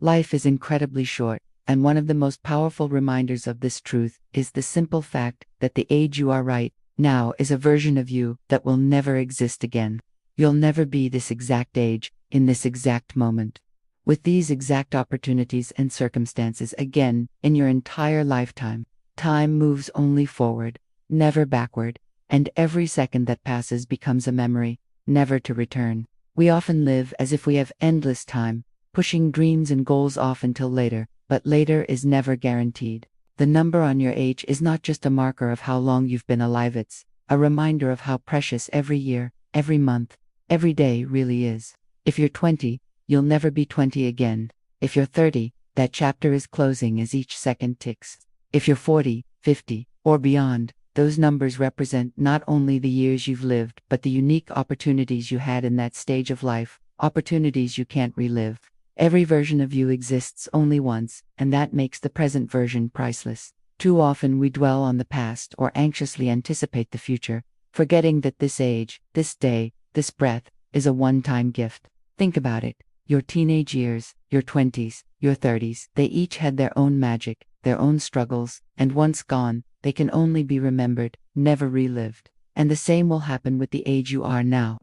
Life is incredibly short, and one of the most powerful reminders of this truth is the simple fact that the age you are right now is a version of you that will never exist again. You'll never be this exact age, in this exact moment, with these exact opportunities and circumstances again in your entire lifetime. Time moves only forward, never backward, and every second that passes becomes a memory, never to return. We often live as if we have endless time, pushing dreams and goals off until later, but later is never guaranteed. The number on your age is not just a marker of how long you've been alive, it's a reminder of how precious every year, every month, every day really is. If you're 20, you'll never be 20 again. If you're 30, that chapter is closing as each second ticks. If you're 40, 50, or beyond, those numbers represent not only the years you've lived, but the unique opportunities you had in that stage of life, opportunities you can't relive. Every version of you exists only once, and that makes the present version priceless. Too often we dwell on the past or anxiously anticipate the future, forgetting that this age, this day, this breath, is a one-time gift. Think about it. Your teenage years, your 20s, your 30s, they each had their own magic, their own struggles, and once gone, they can only be remembered, never relived. And the same will happen with the age you are now.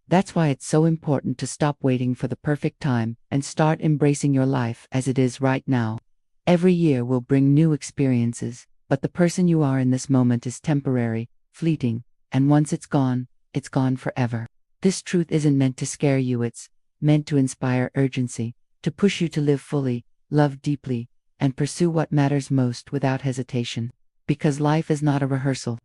That's why it's so important to stop waiting for the perfect time and start embracing your life as it is right now. Every year will bring new experiences, but the person you are in this moment is temporary, fleeting, and once it's gone forever. This truth isn't meant to scare you, it's meant to inspire urgency, to push you to live fully, love deeply, and pursue what matters most without hesitation. Because life is not a rehearsal.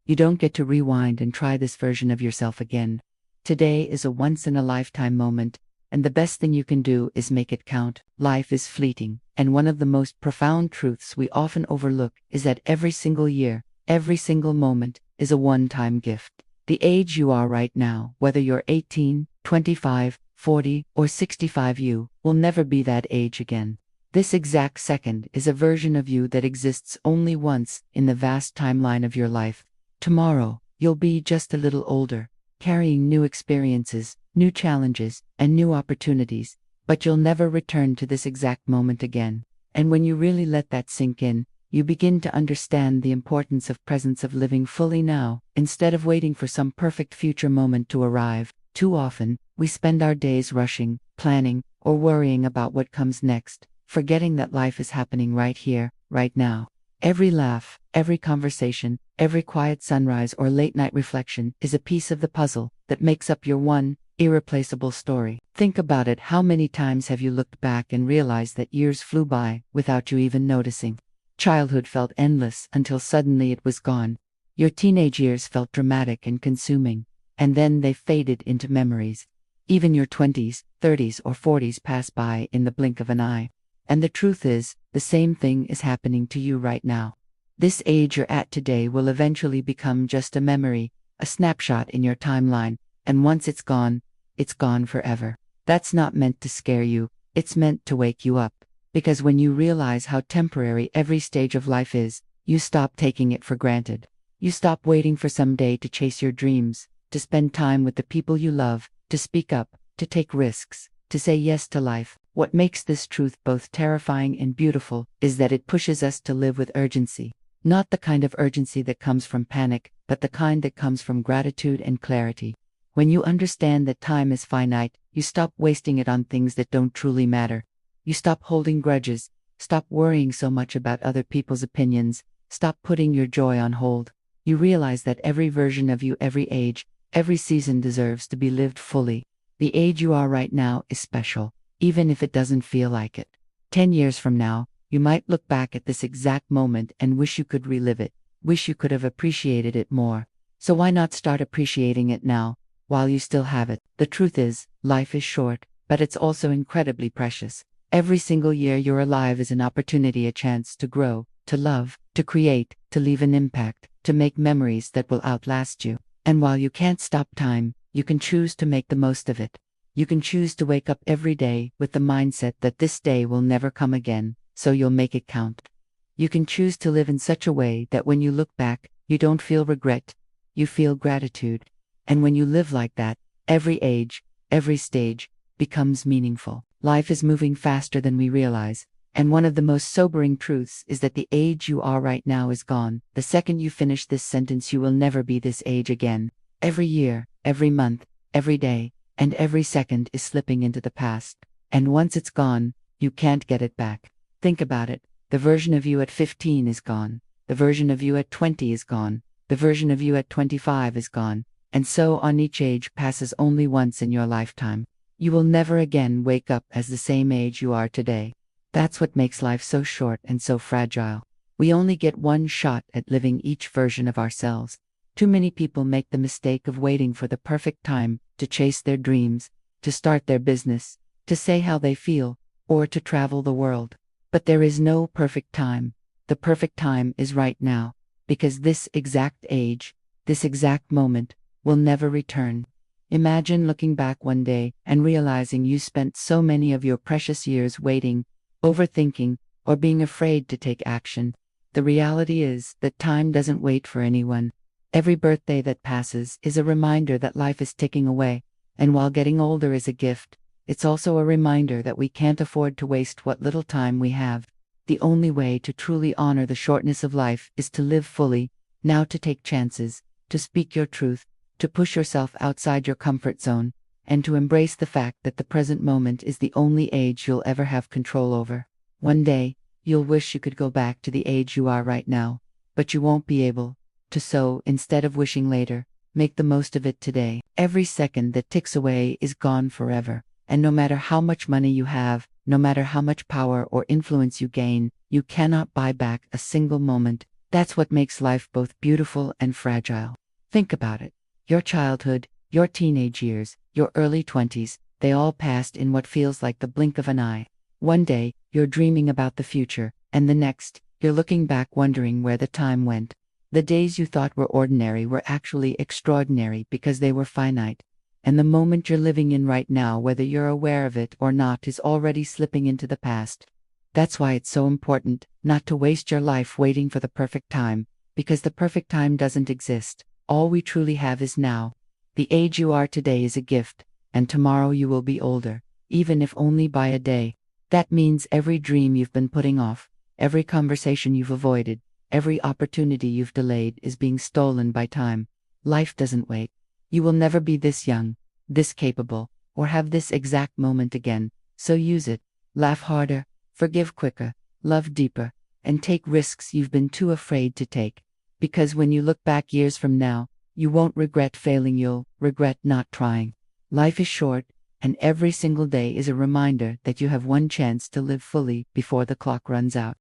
You don't get to rewind and try this version of yourself again. Today is a once-in-a-lifetime moment, and the best thing you can do is make it count. Life is fleeting, and one of the most profound truths we often overlook is that every single year, every single moment, is a one-time gift. The age you are right now, whether you're 18, 25, 40, or 65, you will never be that age again. This exact second is a version of you that exists only once in the vast timeline of your life. Tomorrow, you'll be just a little older, carrying new experiences, new challenges, and new opportunities, but you'll never return to this exact moment again. And when you really let that sink in, you begin to understand the importance of presence, of living fully now, instead of waiting for some perfect future moment to arrive. Too often, we spend our days rushing, planning, or worrying about what comes next, forgetting that life is happening right here, right now. Every laugh, every conversation, every quiet sunrise or late-night reflection is a piece of the puzzle that makes up your one, irreplaceable story. Think about it. How many times have you looked back and realized that years flew by without you even noticing? Childhood felt endless until suddenly it was gone. Your teenage years felt dramatic and consuming, and then they faded into memories. Even your 20s, 30s, or 40s pass by in the blink of an eye. And the truth is, the same thing is happening to you right now. This age you're at today will eventually become just a memory, a snapshot in your timeline, and once it's gone forever. That's not meant to scare you, it's meant to wake you up. Because when you realize how temporary every stage of life is, you stop taking it for granted. You stop waiting for someday to chase your dreams, to spend time with the people you love, to speak up, to take risks, to say yes to life. What makes this truth both terrifying and beautiful is that it pushes us to live with urgency. Not the kind of urgency that comes from panic, but the kind that comes from gratitude and clarity. When you understand that time is finite, you stop wasting it on things that don't truly matter. You stop holding grudges, stop worrying so much about other people's opinions, stop putting your joy on hold. You realize that every version of you, every age, every season deserves to be lived fully. The age you are right now is special, even if it doesn't feel like it. 10 years from now, you might look back at this exact moment and wish you could relive it, wish you could have appreciated it more. So why not start appreciating it now, while you still have it? The truth is, life is short, but it's also incredibly precious. Every single year you're alive is an opportunity, a chance to grow, to love, to create, to leave an impact, to make memories that will outlast you. And while you can't stop time, you can choose to make the most of it. You can choose to wake up every day with the mindset that this day will never come again, so you'll make it count. You can choose to live in such a way that when you look back, you don't feel regret, you feel gratitude. And when you live like that, every age, every stage, becomes meaningful. Life is moving faster than we realize, and one of the most sobering truths is that the age you are right now is gone. The second you finish this sentence, you will never be this age again. Every year, every month, every day, and every second is slipping into the past. And once it's gone, you can't get it back. Think about it. The version of you at 15 is gone. The version of you at 20 is gone. The version of you at 25 is gone. And so on. Each age passes only once in your lifetime. You will never again wake up as the same age you are today. That's what makes life so short and so fragile. We only get one shot at living each version of ourselves. Too many people make the mistake of waiting for the perfect time to chase their dreams, to start their business, to say how they feel, or to travel the world. But there is no perfect time. The perfect time is right now, because this exact age, this exact moment, will never return. Imagine looking back one day and realizing you spent so many of your precious years waiting, overthinking, or being afraid to take action. The reality is that time doesn't wait for anyone. Every birthday that passes is a reminder that life is ticking away, and while getting older is a gift, it's also a reminder that we can't afford to waste what little time we have. The only way to truly honor the shortness of life is to live fully, now to take chances, to speak your truth, to push yourself outside your comfort zone, and to embrace the fact that the present moment is the only age you'll ever have control over. One day, you'll wish you could go back to the age you are right now, but you won't be able to. So, instead of wishing later, make the most of it today. Every second that ticks away is gone forever, and no matter how much money you have, no matter how much power or influence you gain, you cannot buy back a single moment. That's what makes life both beautiful and fragile. Think about it. Your childhood, your teenage years, your early 20s, they all passed in what feels like the blink of an eye. One day, you're dreaming about the future, and the next, you're looking back wondering where the time went. The days you thought were ordinary were actually extraordinary because they were finite. And the moment you're living in right now, whether you're aware of it or not, is already slipping into the past. That's why it's so important not to waste your life waiting for the perfect time, because the perfect time doesn't exist. All we truly have is now. The age you are today is a gift, and tomorrow you will be older, even if only by a day. That means every dream you've been putting off, every conversation you've avoided, every opportunity you've delayed is being stolen by time. Life doesn't wait. You will never be this young, this capable, or have this exact moment again, so use it. Laugh harder, forgive quicker, love deeper, and take risks you've been too afraid to take. Because when you look back years from now, you won't regret failing, you'll regret not trying. Life is short, and every single day is a reminder that you have one chance to live fully before the clock runs out.